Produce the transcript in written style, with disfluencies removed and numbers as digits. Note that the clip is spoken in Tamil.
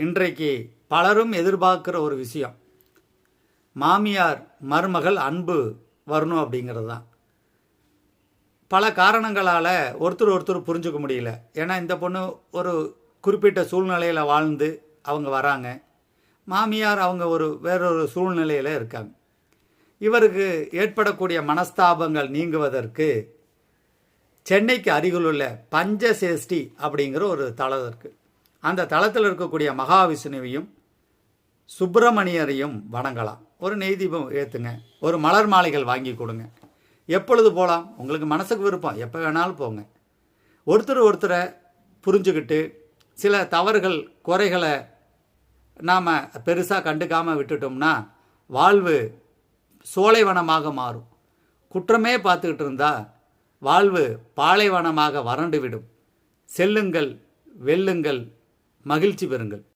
இன்றைக்கு பலரும் எதிர்பார்க்குற ஒரு விஷயம், மாமியார் மருமகள் அன்பு வரணும் அப்படிங்கிறது தான். பல காரணங்களால் ஒருத்தர் புரிஞ்சுக்க முடியல. ஏன்னா இந்த பொண்ணு ஒரு குறிப்பிட்ட சூழ்நிலையில் வாழ்ந்து அவங்க வராங்க, மாமியார் அவங்க வேறொரு சூழ்நிலையில் இருக்காங்க. இவருக்கு ஏற்படக்கூடிய மனஸ்தாபங்கள் நீங்குவதற்கு சென்னைக்கு அருகிலுள்ள பஞ்சசேஷ்டி அப்படிங்கிற ஒரு தலம் இருக்குது. அந்த தளத்தில் இருக்கக்கூடிய மகாவிஷ்ணுவையும் சுப்பிரமணியரையும் வணங்கலாம். ஒரு நெய் தீபம் ஏற்றுங்க, ஒரு மலர் மாலைகள் வாங்கி கொடுங்க. எப்பொழுது போகலாம், உங்களுக்கு மனசுக்கு விருப்பம், எப்போ வேணாலும் போங்க. ஒருத்தரை புரிஞ்சுக்கிட்டு சில தவறுகள் குறைகளை நாம் பெருசாக கண்டுக்காமல் விட்டுட்டோம்னா வாழ்வு சோலைவனமாக மாறும். குற்றமே பார்த்துக்கிட்டு இருந்தால் வாழ்வு பாலைவனமாக வறண்டு விடும். செல்லுங்கள், வெல்லுங்கள், மகிழ்ச்சி பெறுங்கள்.